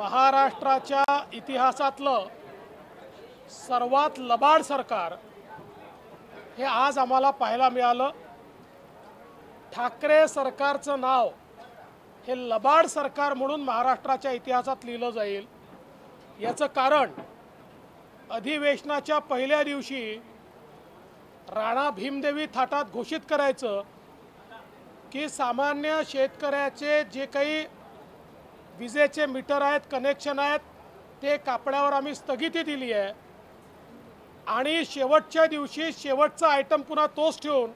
महाराष्ट्राच्या इतिहासातलं सर्वात लबाड सरकार हे आज आम्हाला पाहायला मिळालं। ठाकरे सरकारचं नाव हे लबाड सरकार म्हणून महाराष्ट्राच्या इतिहासात लिहिलं जाईल। याचं कारण अधिवेशनाच्या पहिल्या दिवशी राणा भीमदेवी थाटात घोषित करायचं की सामान्य शेतकऱ्याचे जे काही विजेचे मीटर आहेत, कनेक्शन आहेत, ते कापण्यावर आम्ही स्थगिती दिली आहे आणि शेवटच्या दिवशी शेवटचा आयटम पुन्हा तोच ठेवून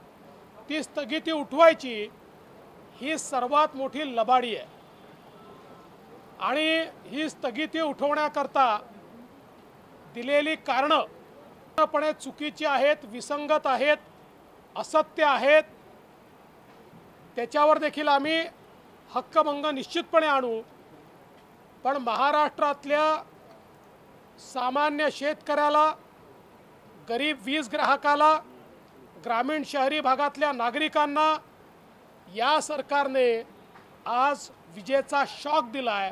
ती स्थगिती उठवायची। ही सर्वात मोठी लबाडी आहे आणि ही स्थगिती उठवण्याकरता दिलेली कारणं पूर्णपणे चुकीची आहेत, विसंगत आहेत, असत्य आहेत। त्याच्यावर देखील आम्ही हक्कभंग निश्चितपणे आणू। पण महाराष्ट्रातल्या सामान्य शेतकऱ्याला, गरीब वीज ग्राहकाला, ग्रामीण शहरी भागातल्या नागरिकांना या सरकारने आज विजेचा शॉक दिला आहे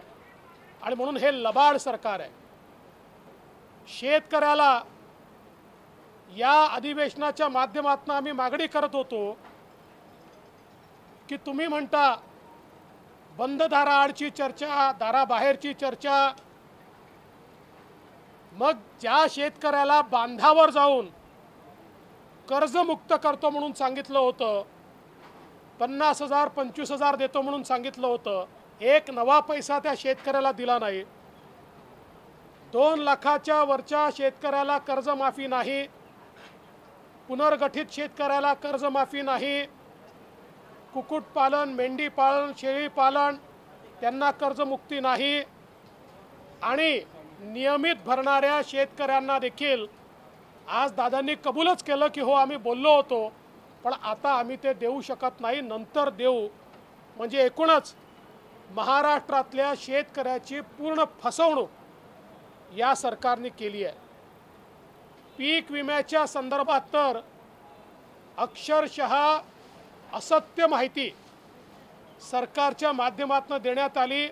आणि म्हणून हे लबाड सरकार आहे। शेतकऱ्याला या अधिवेशनाच्या माध्यमातून आम्ही मागणी करत होतो की तुम्ही म्हणता बंद दाराआडची चर्चा, दाराबाहेरची चर्चा, मग ज्या शेतकऱ्याला बांधावर जाऊन कर्जमुक्त करतो म्हणून सांगितलं होतं, 50,000 25,000 देतो म्हणून सांगितलं होतं, एक नवा पैसा त्या शेतकऱ्याला दिला नाही। 2 लाखाच्या वरच्या शेतकऱ्याला कर्जमाफी नाही, पुनर्गठित शेतकऱ्याला कर्जमाफी नाही, कुक्कुटपालन, मेंढीपालन, शेळीपालन त्यांना कर्जमुक्ती नाही आणि नियमित भरणाऱ्या शेतकऱ्यांना देखील आज दादांनी कबूलच केलं की हो आम्ही बोललो होतो पण आता आम्ही ते देऊ शकत नाही, नंतर देऊ। म्हणजे एकूणच महाराष्ट्रातल्या शेतकऱ्याची पूर्ण फसवणूक या सरकारने केली आहे। पीक विम्याच्या संदर्भात तर अक्षरशः असत्य माहिती सरकारच्या माध्यमातून देण्यात आली,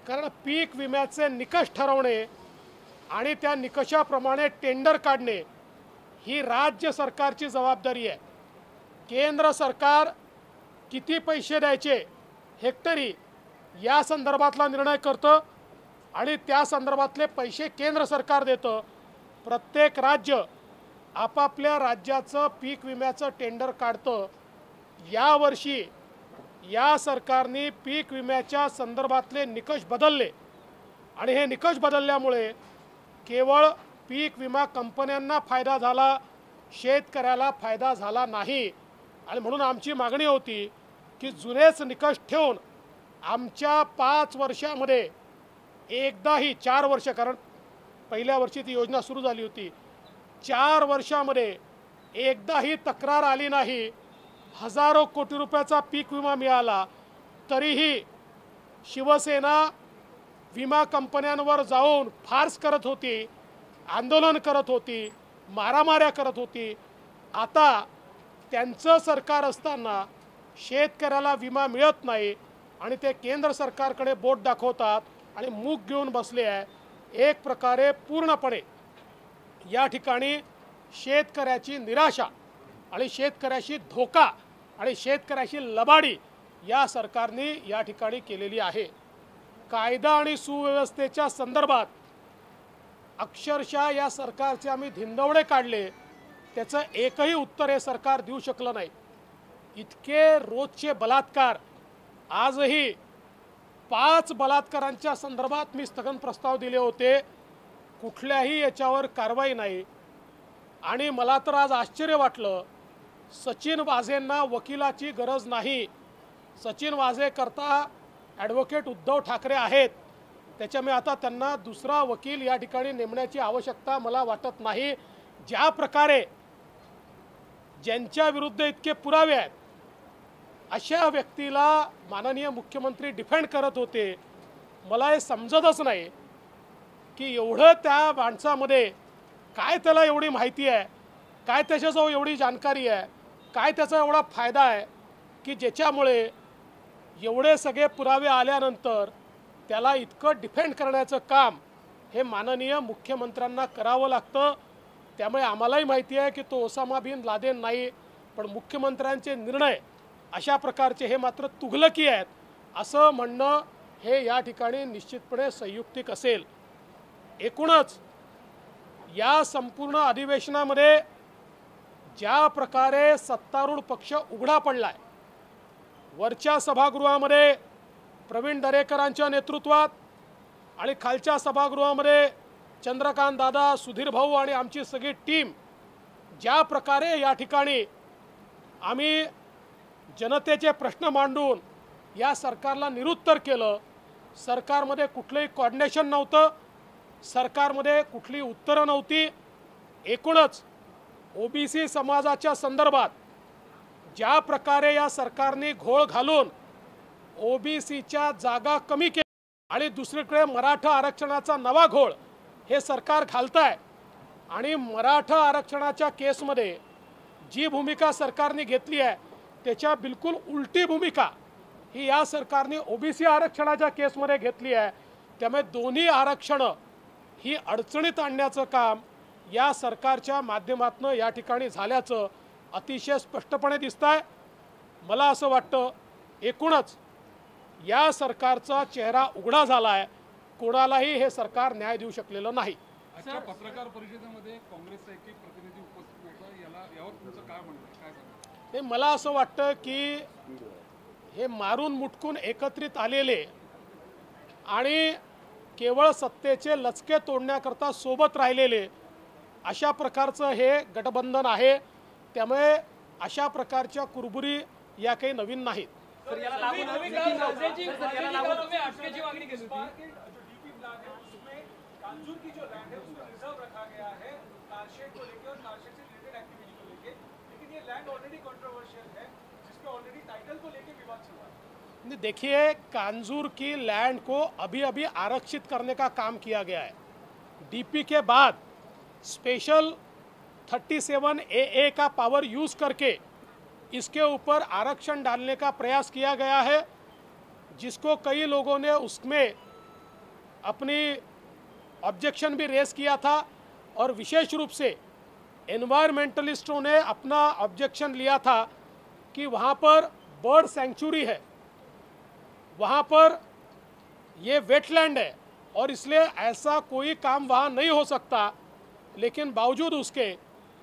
कारण पीक विम्याचे निकष ठरवणे आणि त्या निकषाप्रमाणे टेंडर काढणे ही राज्य सरकारची जबाबदारी आहे। केंद्र सरकार किती पैसे द्यायचे हेक्टरी या संदर्भातला निर्णय करतं आणि त्या संदर्भातले पैसे केंद्र सरकार देतं। प्रत्येक राज्य आपापल्या राज्याचं पीक विम्याचं टेंडर काढतं। यावर्षी या सरकारने पीक विम्याच्या संदर्भातले निकष बदलले आणि हे निकष बदलल्यामुळे केवळ पीक विमा कंपन्यांना फायदा झाला, शेतकऱ्याला फायदा झाला नाही। आणि म्हणून आमची मागणी होती की जुनेच निकष ठेवून आमच्या 5 वर्षामध्ये एकदाही 4 वर्ष, कारण पहिल्या वर्षी ती योजना सुरू झाली होती, 4 वर्षामध्ये एकदाही तक्रार आली नाही। हजारो कोटी रुपयाचा पीक विमा मिळाला तरीही शिवसेना विमा कंपन्यांवर जाऊन फार्स करत होती, आंदोलन करत होती, मारामाऱ्या करत होती। आता त्यांचं सरकार असताना शेतकऱ्याला विमा मिळत नाही आणि ते केंद्र सरकारकडे बोट दाखवतात आणि मूग घेऊन बसले आहे। एक प्रकारे पूर्णपणे या ठिकाणी शेतकऱ्याची निराशा आणि शेतकऱ्याशी धोका आणि शेतकऱ्याशी लबाडी या सरकारने या ठिकाणी केलेली आहे। कायदा आणि सुव्यवस्थेच्या संदर्भात अक्षरशः या सरकारचे आम्ही धिंदवडे काढले, त्याचं एकही उत्तर हे सरकार देऊ शकलं नाही। इतके रोजचे बलात्कार, आजही 5 बलात्कारांच्या संदर्भात मी स्थगन प्रस्ताव दिले होते, कुठल्याही याच्यावर कारवाई नाही। आणि मला तर आज आश्चर्य वाटलं, सचिन वाझेंना वकिलाची गरज नाही, सचिन वाझे करता ॲडव्होकेट उद्धव ठाकरे आहेत, त्याच्यामुळे आता त्यांना दुसरा वकील या ठिकाणी नेमण्याची आवश्यकता मला वाटत नाही। ज्या प्रकारे ज्यांच्या विरुद्ध इतके पुरावे आहेत अशा व्यक्तीला माननीय मुख्यमंत्री डिफेंड करत होते, मला हे समजतच नाही की एवढं त्या माणसामध्ये काय, त्याला एवढी माहिती आहे, काय त्याच्याजवळ एवढी जानकारी आहे, काय त्याचा एवढा फायदा आहे की ज्याच्यामुळे एवढे सगळे पुरावे आल्यानंतर त्याला इतकं डिफेंड करण्याचं काम हे माननीय मुख्यमंत्र्यांना करावं लागतं। त्यामुळे आम्हालाही माहिती आहे की तो ओसामा बिन लादेन नाही, पण मुख्यमंत्र्यांचे निर्णय अशा प्रकारचे हे मात्र तुघलकी आहेत असं म्हणणं हे या ठिकाणी निश्चितपणे संयुक्तिक असेल। एकूणच या संपूर्ण अधिवेशनामध्ये ज्या प्रकारे सत्तारूढ पक्ष उघडा पडलाय, वरच्या सभागृहामध्ये प्रवीण दरेकरांच्या नेतृत्वात आणि खालच्या सभागृहामध्ये चंद्रकांत दादा, सुधीर भाऊ आणि आमची सगळी टीम ज्या प्रकारे या ठिकाणी आम्ही जनतेचे प्रश्न मांडून या सरकारला निरुत्तर केलं, सरकारमध्ये कुठलंही कोऑर्डिनेशन नव्हतं, सरकारमध्ये कुठली उत्तरं नव्हती। एकूणच ओबीसी समाजाच्या संदर्भात ज्या प्रकारे या सरकारने घोळ घालून ओबीसीच्या जागा कमी केल्या आणि दुसरीकडे मराठा आरक्षणाचा नवा घोळ हे सरकार घालतंय आणि मराठा आरक्षणाच्या केसमध्ये जी भूमिका सरकारने घेतली आहे त्याच्या बिलकुल उलटी भूमिका ही या सरकारने ओबीसी आरक्षणाच्या केसमध्ये घेतली आहे। त्यामुळे दोन्ही आरक्षणं ही अडचणीत आणण्याचं काम या सरकारच्या माध्यमातून या ठिकाणी झाल्याचं अतिशय स्पष्टपणे दिसतंय। मला असं वाटतं एकूणच या सरकारचा चेहरा उघडा झाला आहे, कोणालाही हे सरकार न्याय देऊ शकलेलं नाही। आजच्या पत्रकार परिषदेमध्ये काँग्रेसचा एक प्रतिनिधी उपस्थित होता, यावर तुमचं काय म्हणणं आहे, काय सांगणार? हे मला असं वाटतं की हे मारून मुटकून एकत्रित आलेले आणि केवळ सत्तेचे लचके तोडण्याकरता सोबत राहिलेले अशा प्रकारचं हे गठबंधन आहे। त्यामुळे अशा प्रकारच्या कुरबुरी या काही नवीन नाहीत। सर याला लागून तुम्ही अटकेची मागणी केली होती। कांजूर की जो लैंड है उसको रिजर्व रखा गया है कारशेड को लेकर और कारशेड से रिलेटेड एक्टिविटी को लेकर, लेकिन ये लैंड ऑलरेडी कंट्रोवर्शियल है जिसपे ऑलरेडी टाइटल को लेकर विवाद चल रहा है। देखिए, कांजूर की लैंड को अभी अभी आरक्षित करने का काम किया गया है। डीपी के बाद स्पेशल 37AA का पावर यूज करके इसके ऊपर आरक्षण डालने का प्रयास किया गया है, जिसको कई लोगों ने उसमें अपनी ऑब्जेक्शन भी रेस किया था और विशेष रूप से एनवायरमेंटलिस्टों ने अपना ऑब्जेक्शन लिया था कि वहाँ पर बर्ड सेंचुरी है, वहाँ पर ये वेटलैंड है और इसलिए ऐसा कोई काम वहाँ नहीं हो सकता, लेकिन बावजूद उसके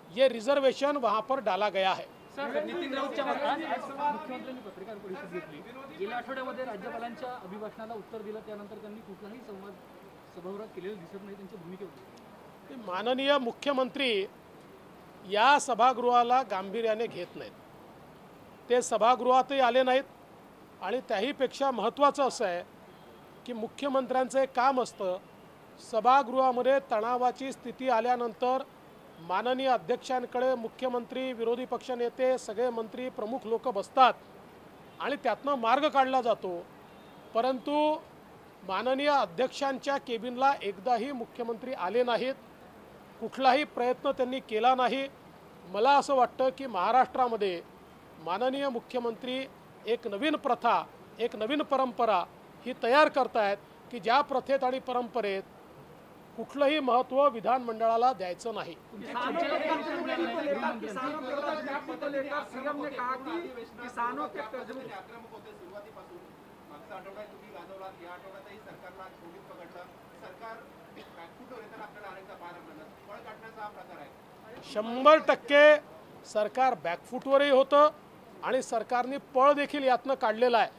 ये रिजर्वेशन वहाँ पर डाला गया है। सर नितीन राऊतच्या मुख्यमंत्र्यांनी पत्रकार परिषद घेतली, गेल्या आठवड्यामध्ये राज्यपालांच्या अभिभाषणाला उत्तर दिलं, त्यानंतर त्यांनी कुठलाही संवाद सभागृहात केलेलं दिसत नाही, त्यांची भूमिका होती। माननीय मुख्यमंत्री या सभागृहाला गांभीर्याने घेत नाहीत, ते सभागृहातही आले नाहीत आणि त्याहीपेक्षा महत्त्वाचं असं आहे की मुख्यमंत्र्यांचं एक काम असतं, सभागृहामध्ये तणावाची स्थिती आल्यानंतर माननीय अध्यक्षांकडे मुख्यमंत्री, विरोधी पक्षनेते, सगळे मंत्री, प्रमुख लोक बसतात आणि त्यातनं मार्ग काढला जातो। परंतु माननीय अध्यक्षांच्या केबिनला एकदाही मुख्यमंत्री आले नाहीत, कुठलाही प्रयत्न त्यांनी केला नाही। मला असं वाटतं की महाराष्ट्रामध्ये माननीय मुख्यमंत्री एक नवीन प्रथा, एक नवीन परंपरा ही तयार करतायत की ज्या प्रथेत आणि परंपरेत कुठलंही महत्त्व विधानमंडळाला द्यायचं नाही। शंभर टक्के सरकार बॅकफूटवरही होतं आणि सरकारने पळ देखील यातनं काढलेला आहे।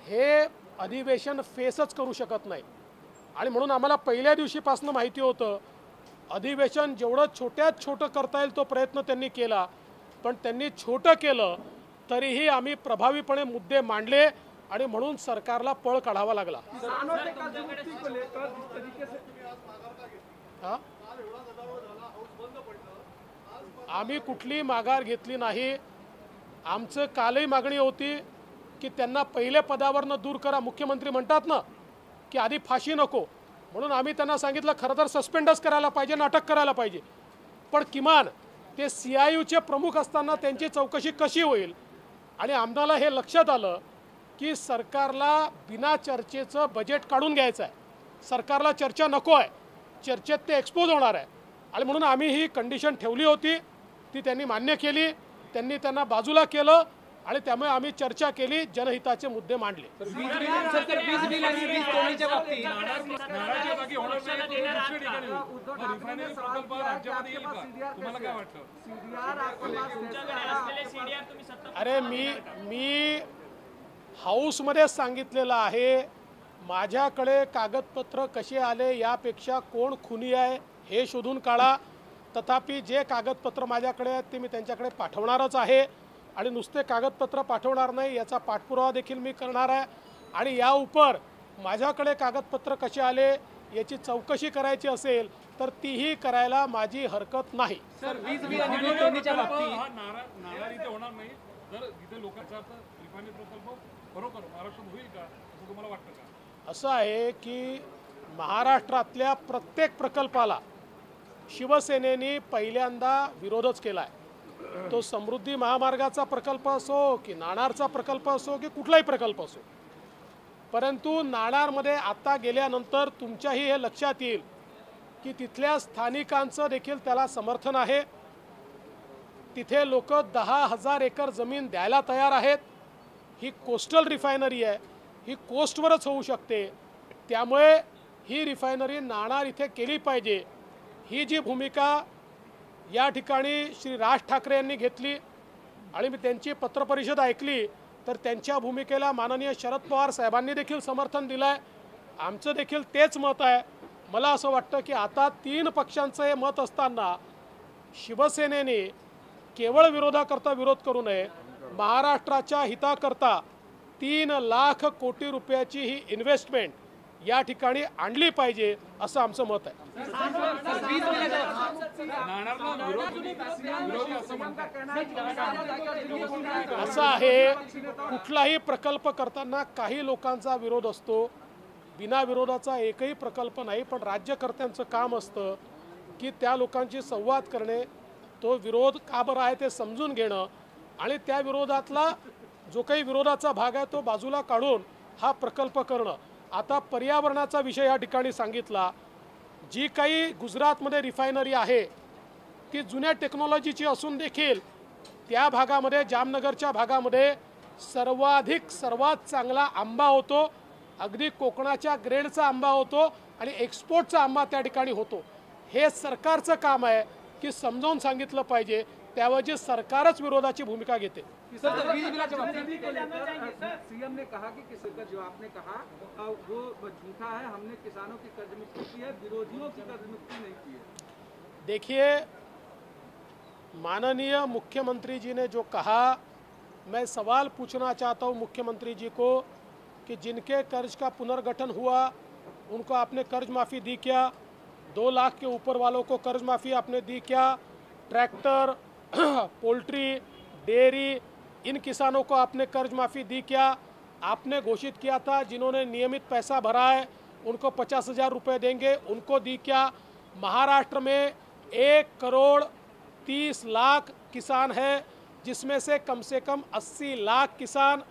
हे अधिवेशन फेसच करू शकत नाही आणि म्हणून आम्हाला पहिल्या दिवशीपासून माहिती होतं अधिवेशन जेवढं छोट्यात छोटं करता येईल तो प्रयत्न त्यांनी केला, पण त्यांनी छोटं केलं तरीही आम्ही प्रभावीपणे मुद्दे मांडले आणि म्हणून सरकारला पळ काढावा लागला। आम्ही कुठली माघार घेतली नाही। आमचं कालही मागणी होती की त्यांना पहिल्या पदावरनं दूर करा। मुख्यमंत्री म्हणतात ना की आधी फाशी नको, म्हणून आम्ही त्यांना सांगितलं खरं तर सस्पेंडच करायला पाहिजे, नाटक करायला पाहिजे, पण किमान ते CIUचे प्रमुख असताना त्यांची चौकशी कशी होईल। आणि आम्हाला हे लक्षात आलं की सरकारला बिना चर्चेचं बजेट काढून घ्यायचं आहे. सरकारला चर्चा नको आहे, चर्चेत ते एक्सपोज होणार आहे. आणि म्हणून आम्ही ही कंडिशन ठेवली होती, ती त्यांनी मान्य केली, त्यांनी त्यांना बाजूला केलं आणि त्यामुळे आम्ही चर्चा केली, जनहिताचे मुद्दे मांडले. नाणाच्या जागी होणार नाही तो दुसऱ्या ठिकाणी होईल. मग रिफायनरी प्रकल्प राज्यामध्ये येईल का? तुम्हाला काय वाटतं? अरे मी हाऊसमध्ये सांगितलेलं आहे, माझ्याकडे कागदपत्र कसे आले यापेक्षा कोण खुनी आहे हे शोधून काढा. तथापि जे कागदपत्र माझ्याकडे आहेत ते मी त्यांच्याकडे पाठवणारच आहे आणि नुसते कागदपत्र पाठवणार नाही, याचा पाठपुरावा देखील मी करणार आहे. आणि या उपर माझ्याकडे कागदपत्र कसे आले याची चौकशी करायची असेल तर तीही करायला माझी हरकत नाही. हा नाणार इथे होणार नाही. जर इथे लोकांचा रिफायनरी प्रकल्प बरोबर महाराष्ट्रात होईल का असं तुम्हाला वाटतं का? असं आहे की महाराष्ट्रातल्या प्रत्येक प्रकल्पाला शिवसेनेने पहिल्यांदा विरोधच केला आहे. तो समृद्धी महामार्गाचा प्रकल्प असो की नाणारचा प्रकल्प असो की कुठलाही प्रकल्प असो. परंतु नाणारमध्ये आता गेल्यानंतर तुमच्याही हे लक्षात येईल की तिथल्या स्थानिकांचं देखील त्याला समर्थन आहे. तिथे लोक 10,000 एकर जमीन द्यायला तयार आहेत. ही कोस्टल रिफायनरी आहे, ही कोस्टवरच होऊ शकते. त्यामुळे ही रिफायनरी नाणार इथे केली पाहिजे, ही जी भूमिका या ठिकाणी श्री राज ठाकरे यांनी घेतली आणि मी त्यांची पत्रपरिषद ऐकली तर त्यांच्या भूमिकेला माननीय शरद पवार साहेबांनी देखील समर्थन दिलं आहे. आमचं देखील तेच मत आहे. मला असं वाटतं की आता 3 पक्षांचं हे मत असताना शिवसेनेने केवळ विरोधाकरता विरोध करू नये, महाराष्ट्राच्या हिताकरता 3 लाख कोटी रुपयाची ही इन्व्हेस्टमेंट या ठिकाणी आणली पाहिजे असं आमचं मत आहे. असं आहे, कुठलाही प्रकल्प करताना काही लोकांचा विरोध असतो. बिना विरोधाचा एकही प्रकल्प नाही. पण राज्यकर्त्यांचं काम असतं की त्या लोकांशी संवाद करणे, तो विरोध का बरं आहे ते समजून घेणं आणि त्या विरोधातला जो काही विरोधाचा भाग आहे तो बाजूला काढून हा प्रकल्प करणं. आता पर्यावरणाचा विषय या ठिकाणी सांगितला. जी काही गुजरातमध्ये रिफायनरी आहे ती जुन्या टेक्नॉलॉजीची असून देखील त्या भागामध्ये, जामनगरच्या भागामध्ये सर्वात चांगला आंबा होतो. अगदी कोकणाच्या ग्रेडचा आंबा होतो आणि एक्सपोर्टचा आंबा त्या ठिकाणी होतो. हे सरकारचं काम आहे की समजावून सांगितलं पाहिजे, त्याऐवजी सरकारच विरोधाची भूमिका घेते. सीएम ने कहा कि जो आपने कहा वो झूठा है, हमने किसानों की कर्ज मुक्ति की है, विरोधियों की कर्ज मुक्ति नहीं की है. देखिए, माननीय मुख्यमंत्री जी ने जो कहा, मैं सवाल पूछना चाहता हूँ मुख्यमंत्री जी को कि जिनके कर्ज का पुनर्गठन हुआ उनको आपने कर्ज माफ़ी दी क्या? 2 लाख के ऊपर वालों को कर्ज माफ़ी आपने दी क्या? ट्रैक्टर, पोल्ट्री, डेयरी, इन किसानों को आपने कर्ज माफ़ी दी क्या? आपने घोषित किया था जिन्होंने नियमित पैसा भरा है उनको 50,000 रुपये देंगे, उनको दी क्या? महाराष्ट्र में 1,30,00,000 किसान है, जिसमें से कम 80 लाख किसान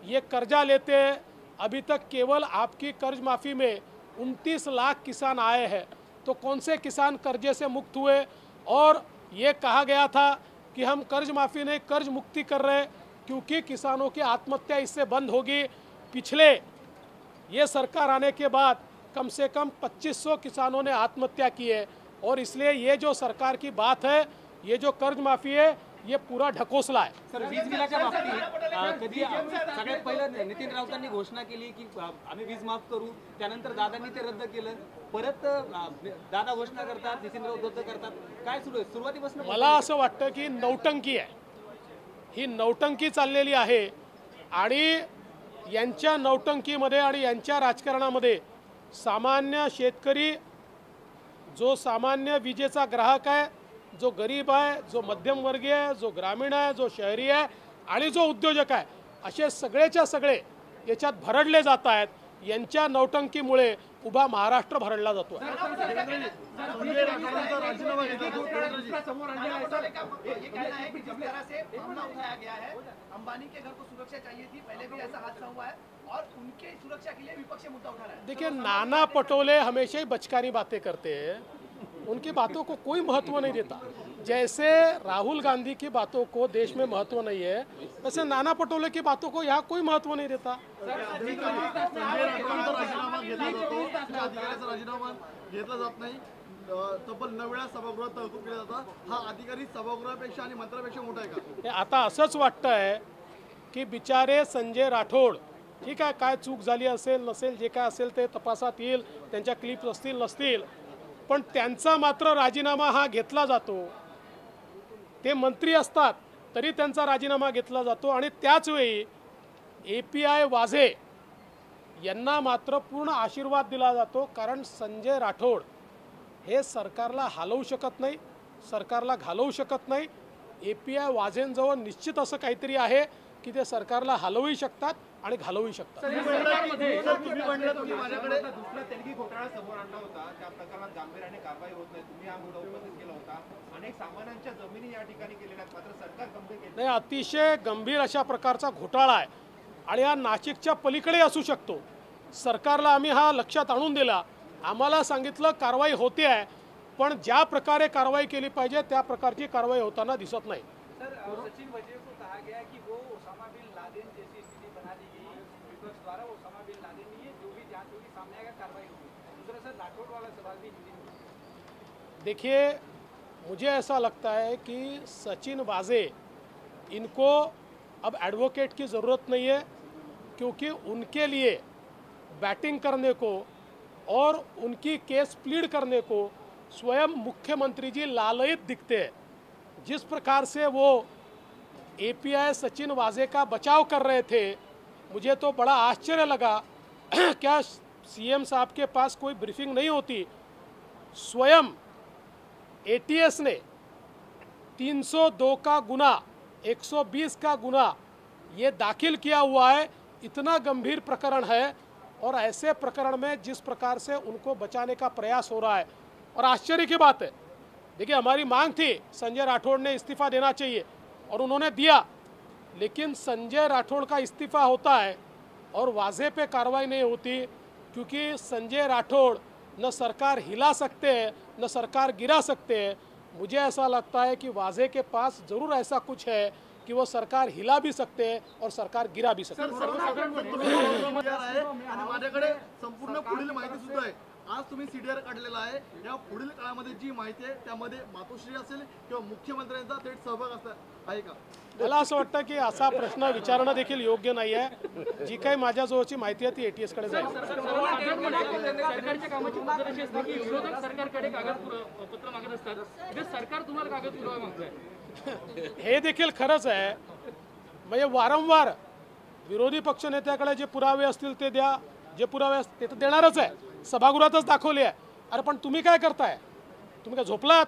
ये कर्जा लेते हैं. अभी तक केवल आपकी कर्ज माफ़ी में 29 लाख किसान आए हैं. तो कौन से किसान कर्जे से मुक्त हुए? और ये कहा गया था कि हम कर्ज माफ़ी नहीं कर्ज मुक्ति कर रहे हैं क्योंकि किसानों की आत्महत्या इससे बंद होगी. पिछले ये सरकार आने के बाद कम से कम 2500 किसानों ने आत्महत्या की है. और इसलिए ये जो सरकार की बात है, ये जो कर्ज माफ़ी है, ये पूरा ढकोसला आहे. सर, वीज बिलाच्या बाबतीत कधी सगळ्यात पहिलं नितीन राऊतांनी घोषणा केली की आम्ही वीज माफ करू, त्यानंतर दादांनी ते रद्द केलं. परत दादा घोषणा करतात, नितीन राऊत रद्द करतात. काय सुरू आहे सुरुवातीपासून? मला असं वाटतं की नौटंकी आहे, ही नौटंकी चाललेली आहे आणि यांच्या नौटंकीमध्ये आणि यांच्या राजकारणामध्ये सामान्य शेतकरी, जो सामान्य विजेचा ग्राहक आहे, जो गरीब आहे, जो मध्यमवर्गीय आहे, जो ग्रामीण आहे, जो शहरी आहे आणि जो उद्योजक आहे, असे सगळेच्या सगळे याच्यात भरडले जात आहेत. यांच्या नौटंकीमुळे उभा महाराष्ट्र भरडला जातो. संजय राठौड़चा राजीनामा घेतला तो देवेंद्र समोर ये कहना है कि जिस तरह से मामला उठाया गया है, अंबानी के घर को सुरक्षा चाहिए थी, पहले भी ऐसा हादसा हुआ है और उनके सुरक्षा के लिए विपक्ष मुद्दा उठा रहा है. देखिए, नाना पटोले हमेशा ही बचकानी बातें करते हैं, उनकी बातों को कोई महत्व नहीं देता. जैसे राहुल गांधी की बातों को देश में महत्व नहीं है, वैसे नाना पटोले की बातों को यहाँ कोई महत्व नहीं देता. संजय राठौड़चा राजीनामा घेतला जातो, त्या अधिकाऱ्याचा राजीनामा घेतला जात नाही. तब्बल 9 वेळा सभागृहात तहकूब केला जाता. हा अधिकारी सभागृहापेक्षा आणि मंत्र्यापेक्षा मोठा आहे का? हे आता असंच वाटतंय की बिचारे संजय राठोड, ठीक आहे, काय चूक झाली असेल नसेल, जे काय असेल ते तपासात येईल, त्यांच्या क्लिप्स असतील नसतील, पण त्यांचा मात्र राजीनामा हा घेतला जातो. ते मंत्री असतात तरी त्यांचा राजीनामा घेतला जातो आणि त्याच वेळी API वाझे यांना मात्र पूर्ण आशीर्वाद दिला जातो. कारण संजय राठोड हे सरकारला हलवू शकत नाही, सरकारला घालवू शकत नाही. API वाझेंजवळ निश्चित असं काहीतरी आहे की ते सरकारला हलवूही शकतात आणि घालवूही शकतात. तुम्ही म्हणलं तुम्ही माझ्याकडे दुसरा तेलगी घोटाळा समोर आणला होता, त्या प्रकरणात गांभीर्याने कारवाई होत नाही, तुम्ही हा मुद्दा उपस्थित केला होता. अनेक सामान्यांच्या जमिनी या ठिकाणी केलेल्या आहेत, मात्र सरकार गंभीर घेत नाही. अतिशय गंभीर अशा प्रकारचा घोटाळा आहे आणि हा नाशिकच्या पलीकडे असू शकतो. सरकारला आम्ही हा लक्षात आणून दिला, आम्हाला सांगितलं कारवाई होते आहे, पण ज्या प्रकारे कारवाई केली पाहिजे त्या प्रकारची कारवाई होताना दिसत नाही. सर, सचिन वजीर को कहा गया है कि वो ओसामा बिन लादेन जैसी स्थिति बना दी गई विपक्ष द्वारा. ओसामा बिन लादेन नहीं है, जो भी जांच होगी सामने आएगा, कार्रवाई होगी. दूसरा सर, राठौड़ वाला सवाल भी हिंदी में. देखिए, मुझे ऐसा लगता है कि सचिन वाजे इनको अब एडवोकेट की ज़रूरत नहीं है, क्योंकि उनके लिए बैटिंग करने को और उनकी केस प्लीड करने को स्वयं मुख्यमंत्री जी लालयित दिखते हैं. जिस प्रकार से वो API सचिन वाजे का बचाव कर रहे थे, मुझे तो बड़ा आश्चर्य लगा. क्या CM साहब के पास कोई ब्रीफिंग नहीं होती? स्वयं ATS ने 302 का गुना, 120 का गुना ये दाखिल किया हुआ है. इतना गंभीर प्रकरण है और ऐसे प्रकरण में जिस प्रकार से उनको बचाने का प्रयास हो रहा है, और आश्चर्य की बात है, देखिए, हमारी मांग थी संजय राठौड़ ने इस्तीफ़ा देना चाहिए और उन्होंने दिया, लेकिन संजय राठौड़ का इस्तीफ़ा होता है और वाजे पे कार्रवाई नहीं होती, क्योंकि संजय राठौड़ न सरकार हिला सकते हैं न सरकार गिरा सकते हैं. मुझे ऐसा लगता है कि वाजे के पास ज़रूर ऐसा कुछ है कि वो सरकार हिला भी सकते हैं और सरकार गिरा भी सकते हैं. आहे आणि माझ्याकडे संपूर्ण पुढील माहिती सुद्धा आहे. आज तुम्ही CDR काढलेला आहे. या पुढील काळामध्ये जी माहिती आहे त्यामध्ये मातोश्री असेल किंवा मुख्यमंत्र्यांचा थेट सहभाग आहे का? मला असं वाटतं की असा प्रश्न विचारणं देखील योग्य नाही आहे. जी काही माझ्याजवळची माहिती आहे ती ATS कडे जाईल. सरकारच्या कामाची पद्धत अशी असते की विरोधक सरकारकडे कागदपत्र मागत असतात, ते सरकार तुम्हाला कागदपुरावा मागतंय. हे देखील खरंच आहे. म्हणजे वारंवार विरोधी पक्षनेत्याकडे जे पुरावे असतील ते द्या, जे पुरावे असतील ते तर देणारच आहे, सभागृहातच दाखवले आहे. अरे पण तुम्ही काय करताय? तुम्ही काय झोपलात?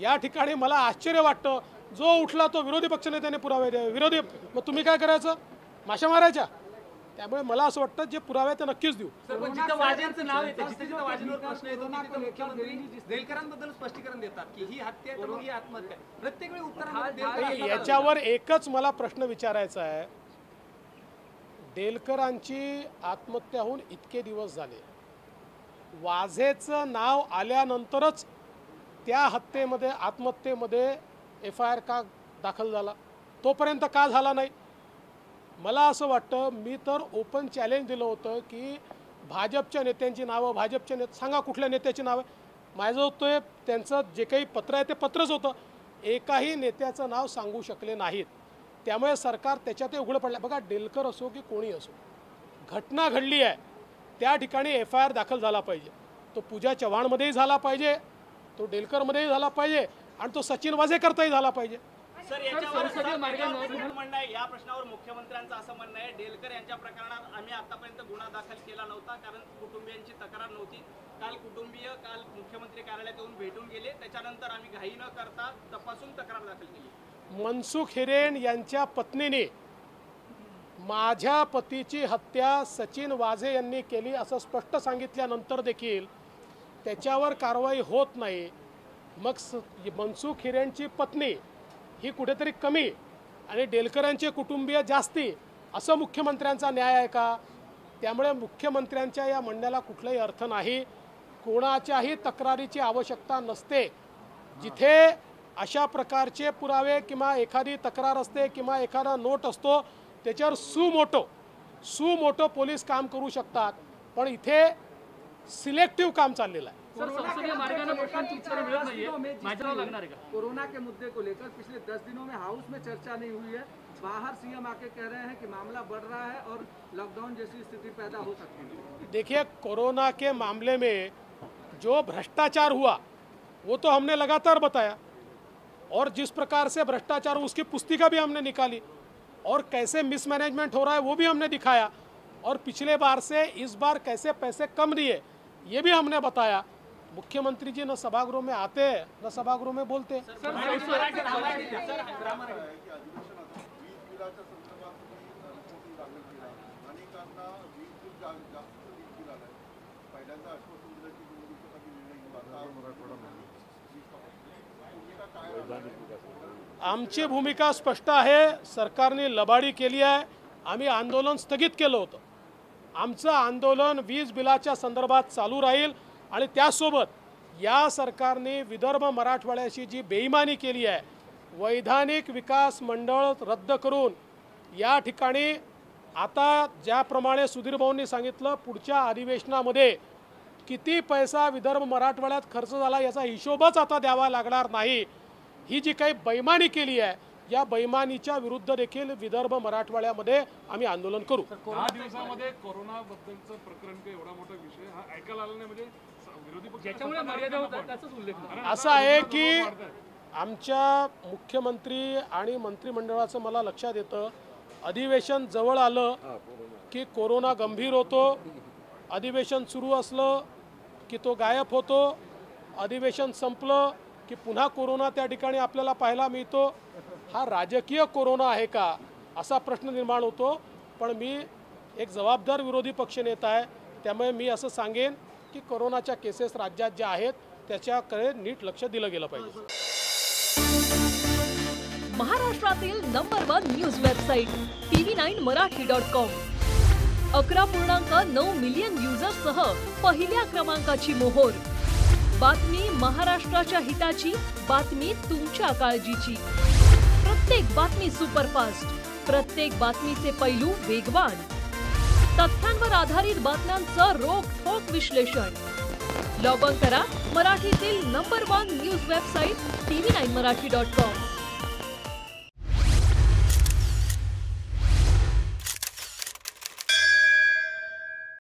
या ठिकाणी मला आश्चर्य वाटतं, जो उठला तो विरोधी पक्षनेत्याने पुरावे द्या, विरोधी, मग तुम्ही काय करायचं? माशा मारायच्या? त्यामुळे मला असं वाटतं जे पुरावे ते नक्कीच देऊ. पण जिथं वाजेंचं नाव येतं, जिथं वाजेंवर प्रश्न येतो तिथं मुख्यमंत्री देलकरांबद्दल स्पष्टीकरण देतात की ही हत्या आहे, तर ही आत्महत्या आहे. प्रत्येक वेळी उत्तर याच्यावर एकच मला प्रश्न विचारायचा आहे. देलकरांची आत्महत्या होऊन इतके दिवस झाले, वाझेचं नाव आल्यानंतरच त्या हत्येमध्ये, आत्महत्येमध्ये FIR का दाखल झाला? तोपर्यंत का झाला नाही? मला असं वाटतं, मी तर ओपन चॅलेंज दिलं होतं की भाजपच्या नेत्यांची नावं, भाजपच्या सांगा कुठल्या नेत्याची नावं. माझं ते त्यांचं जे काही पत्र आहे ते पत्रच होतं. एकाही नेत्याचं नाव सांगू शकले नाहीत. त्यामुळे सरकार त्याच्यात उघडं पडलं. बघा, डेलकर असो की कोणी असो, घटना घडली आहे त्या ठिकाणी FIR दाखल झाला पाहिजे. तो पूजा चव्हाणमध्येही झाला पाहिजे, तो डेलकरमध्येही झाला पाहिजे आणि तो सचिन वाझेकरताही झाला पाहिजे. सर, याच्यावर म्हणणं आहे, या प्रश्नावर मुख्यमंत्र्यांचं असं म्हणणं आहे, डेलकर यांच्या प्रकरणात आम्ही आतापर्यंत गुन्हा दाखल केला नव्हता कारण कुटुंबियांची तक्रार नव्हती. काल कुटुंबीय मुख्यमंत्री कार्यालयात येऊन भेटून गेले, त्याच्यानंतर आम्ही घाई न करता तपासून तक्रार दाखल केली. मनसुख हिरेन यांच्या पत्नीने माझ्या पतीची हत्या सचिन वाझे यांनी केली असं स्पष्ट सांगितल्यानंतर देखील त्याच्यावर कारवाई होत नाही, मग मनसुख हिरेनची पत्नी ही कुठेतरी कमी आणि डेलकरांचे कुटुंबीय जास्ती असं मुख्यमंत्र्यांचा न्याय आहे का? त्यामुळे मुख्यमंत्र्यांच्या या म्हणण्याला कुठलाही अर्थ नाही. कोणाच्याही तक्रारीची आवश्यकता नसते. जिथे अशा प्रकारचे पुरावे किंवा एखादी तक्रार असते किंवा एखादा नोट असतो त्याच्यावर सुमोटो पोलीस काम करू शकतात, पण इथे सिलेक्टिव्ह काम चाललेलं आहे. सर, संसदीय मार्गाने प्रश्नांची उत्तरं मिळत नाहीये, माझ्यावर लागणार आहे का? कोरोना के मुद्दे को लेकर पिछले 10 दिनों में हाउस में चर्चा नहीं हुई है. बाहर सीएम आके कह रहे हैं कि मामला बढ़ रहा है और लॉकडाउन जैसी स्थिति पैदा हो सकती है. देखिए, कोरोना के मामले में जो भ्रष्टाचार हुआ वो तो हमने लगातार बताया, और जिस प्रकार से भ्रष्टाचार उसकी पुस्तिका भी हमने निकाली, और कैसे मिसमैनेजमेंट हो रहा है वो भी हमने दिखाया, और पिछले बार से इस बार कैसे पैसे कम दिए ये भी हमने बताया. मुख्यमंत्री जी न सभागृह में आते न सभागृह में बोलते. आमची भूमिका स्पष्ट आहे. सरकारने लबाडी केली आहे. आम्ही आंदोलन स्थगित केलं होतं. आमचं आंदोलन वीज बिलाच्या संदर्भात चालू राहील, आणि त्यासोबत या सरकारने विदर्भ मराठवाड्याशी जी बेईमानी केली आहे, वैधानिक विकास मंडळ रद्द करून या ठिकाणी आता ज्याप्रमाणे सुधीर भाऊंनी सांगितलं, पुढच्या अधिवेशनामध्ये किती पैसा विदर्भ मराठवाड्यात खर्च झाला याचा हिशोबच आता द्यावा लागणार नाही. ही जी काही बेईमानी केली आहे, या बेईमानीच्या विरुद्ध देखील विदर्भ मराठवाड्यामध्ये आम्ही आंदोलन करू. 10 दिवसामध्ये कोरोना बद्दलचं प्रकरण काही एवढा मोठा विषय हा ऐकायला आला नाही, म्हणजे विरोधी पक्ष ज्याच्यामुळे मर्यादा होतात त्याचाच उल्लेख नाही. असं आहे की आमच्या मुख्यमंत्री आणि मंत्रिमंडळाचं मला लक्षात येतं, अधिवेशन जवळ आलं की कोरोना गंभीर होतो, अधिवेशन सुरू असलं की तो गायब होतो, अधिवेशन संपलं की पुन्हा कोरोना त्या ठिकाणी आपल्याला पाहायला मिळतो. हा राजकीय कोरोना आहे का असा प्रश्न निर्माण होतो. पण मी एक जबाबदार विरोधी पक्षनेता आहे, त्यामुळे मी असं सांगेन की कोरोनाच्या केसेस राज्यात ज्या आहेत त्याच्याकडे नीट लक्ष दिलं गेलं पाहिजे. महाराष्ट्रातील number 1 news website tv9marathi.com 11.9 million युजर्ससह पहिल्या क्रमांकाची मोहोर. बातमी महाराष्ट्राच्या हिताची, बातमी तुमच्या काळजीची. प्रत्येक बातमी सुपरफास्ट, प्रत्येक बातमीचे पैलू वेगवान, तथ्यांवर आधारित बातम्यांचं रोखठोक विश्लेषण. लॉग ऑन करा मराठीतील नंबर 1 न्यूज वेबसाईट tv9marathi.com.